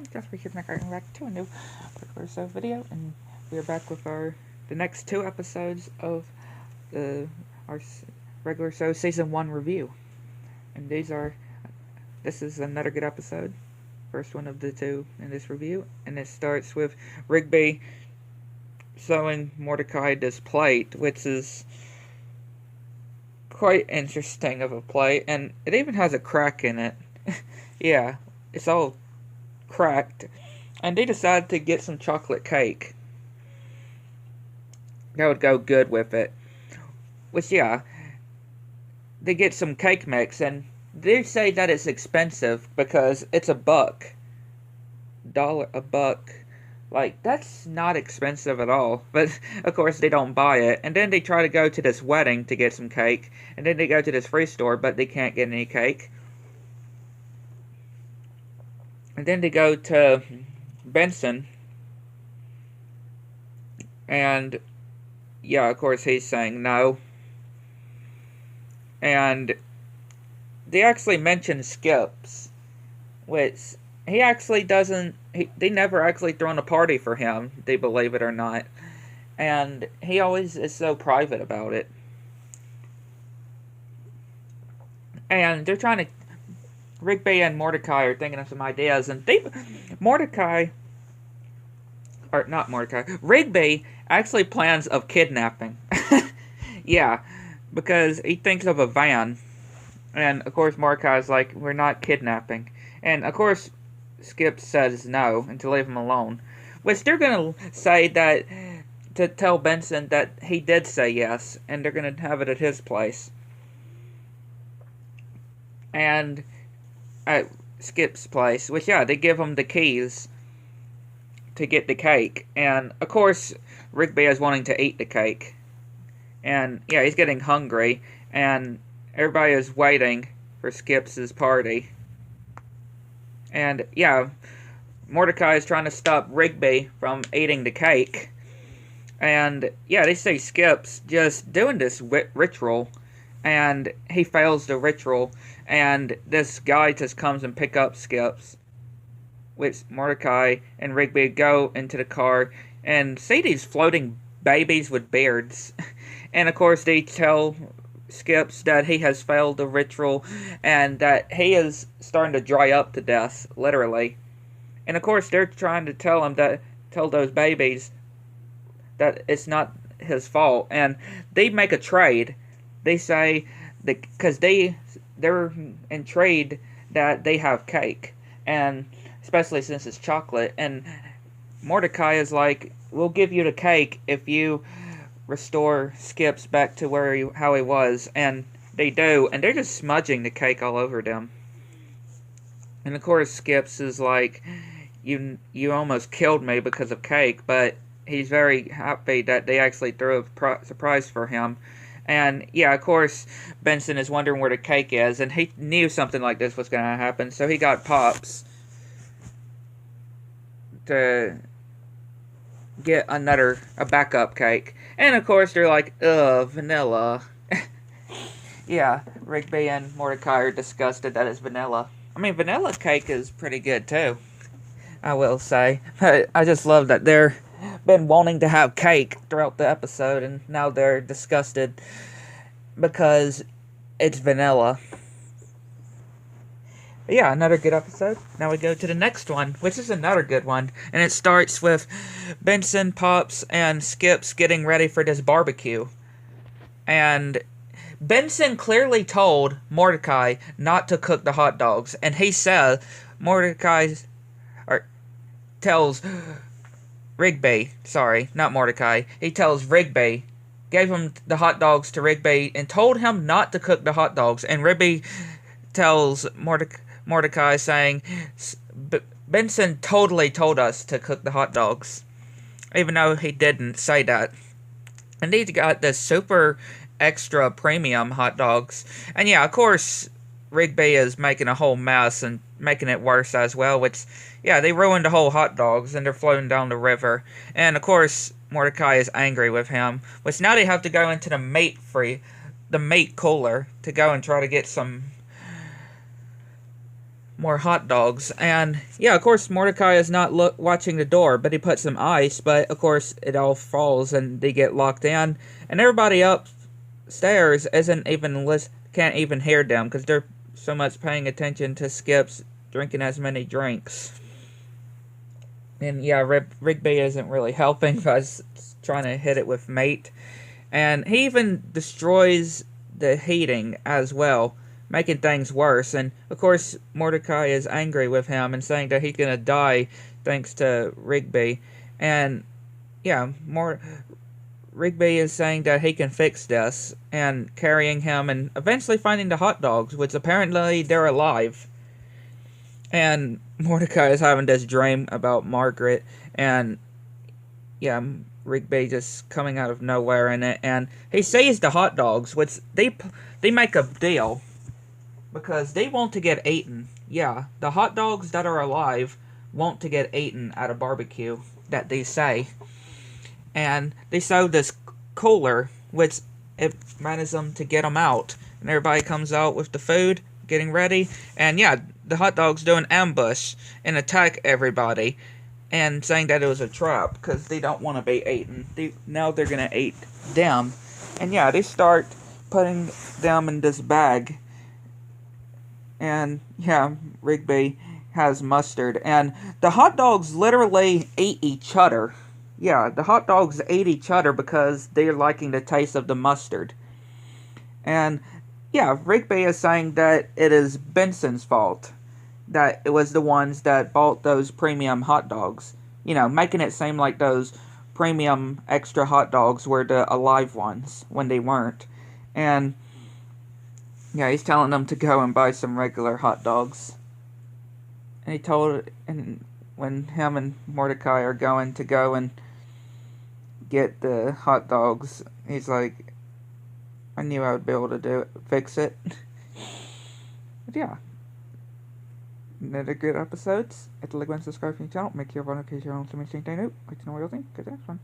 I'm just welcome back to a new regular show video, and we are back with the next two episodes of our regular show season 1 review. And this is another good episode, first one of the two in this review, and it starts with Rigby showing Mordecai this plate, which is quite interesting of a plate, and it even has a crack in it. Yeah, it's all cracked, and they decided to get some chocolate cake that would go good with it. Which, yeah, they get some cake mix, and they say that it's expensive because it's $1 a buck. Like, that's not expensive at all. But of course they don't buy it, and then they try to go to this wedding to get some cake, and then they go to this free store, but they can't get any cake. And then they go to Benson, and yeah, of course he's saying no. And they actually mention Skips, which he actually doesn't. They never actually thrown a party for him, they believe it or not, and he always is so private about it. And they're trying to. Rigby and Mordecai are thinking of some ideas, and Rigby actually plans of kidnapping. Yeah, because he thinks of a van, and of course Mordecai's like, we're not kidnapping, and of course Skip says no, and to leave him alone, which they're gonna say that, to tell Benson that he did say yes, and they're gonna have it at his place. And at Skip's place, which, yeah, they give him the keys to get the cake, and of course Rigby is wanting to eat the cake, and yeah, he's getting hungry, and everybody is waiting for Skip's party, and yeah, Mordecai is trying to stop Rigby from eating the cake, and yeah, they say Skip's just doing this ritual, and he fails the ritual, and this guy just comes and pick up Skips, which Mordecai and Rigby go into the car and see these floating babies with beards. And of course they tell Skips that he has failed the ritual and that he is starting to dry up to death, literally. And of course they're trying to tell those babies that it's not his fault, and they make a trade. They say that because they're in trade that they have cake, and especially since it's chocolate, and Mordecai is like, we'll give you the cake if you restore Skips back to how he was, and they do, and they're just smudging the cake all over them. And of course Skips is like, you almost killed me because of cake, but he's very happy that they actually threw a surprise for him. And yeah, of course, Benson is wondering where the cake is, and he knew something like this was going to happen, so he got Pops to get a backup cake. And of course, they're like, ugh, vanilla. Yeah, Rigby and Mordecai are disgusted that it's vanilla. I mean, vanilla cake is pretty good too, I will say. I just love that they're been wanting to have cake throughout the episode, and now they're disgusted because it's vanilla. But yeah, another good episode. Now we go to the next one, which is another good one, and it starts with Benson, Pops, and Skips getting ready for this barbecue. And Benson clearly told Mordecai not to cook the hot dogs, and he said tells Rigby, sorry, not Mordecai. He tells Rigby, gave him the hot dogs to Rigby, and told him not to cook the hot dogs. And Rigby tells Mordecai, saying, Benson totally told us to cook the hot dogs, even though he didn't say that. And he got this super extra premium hot dogs. And yeah, of course, Rigby is making a whole mess and making it worse as well, which, yeah, they ruined the whole hot dogs, and they're floating down the river. And of course, Mordecai is angry with him, which now they have to go into the meat cooler to go and try to get some more hot dogs. And yeah, of course, Mordecai is not watching the door, but he puts some ice. But of course, it all falls and they get locked in. And everybody upstairs isn't even can't even hear them because they're so much paying attention to Skip's drinking as many drinks. And yeah, Rigby isn't really helping by trying to hit it with mate. And he even destroys the heating as well, making things worse. And of course, Mordecai is angry with him and saying that he's gonna die thanks to Rigby. And yeah, Rigby is saying that he can fix this and carrying him and eventually finding the hot dogs, which apparently they're alive. And Mordecai is having this dream about Margaret, and yeah, Rigby just coming out of nowhere in it, and he sees the hot dogs, which they make a deal because they want to get eaten. Yeah, the hot dogs that are alive want to get eaten at a barbecue that they say, and they show this cooler, which it manages them to get them out, and everybody comes out with the food, getting ready, and yeah, the hot dogs do an ambush and attack everybody, and saying that it was a trap because they don't want to be eaten. Now they're gonna eat them, and yeah, they start putting them in this bag, and yeah, Rigby has mustard, and the hot dogs literally ate each other. Yeah, the hot dogs ate each other because they're liking the taste of the mustard. And yeah, Rigby is saying that it is Benson's fault. That it was the ones that bought those premium hot dogs. You know, making it seem like those premium extra hot dogs were the alive ones when they weren't. And yeah, he's telling them to go and buy some regular hot dogs. And when him and Mordecai are going to go and get the hot dogs, he's like, I knew I would be able to fix it. But yeah. Another good episodes. Hit the like button, subscribe to the channel, make your notifications to make sure you know. Like to know what you think. Good next one.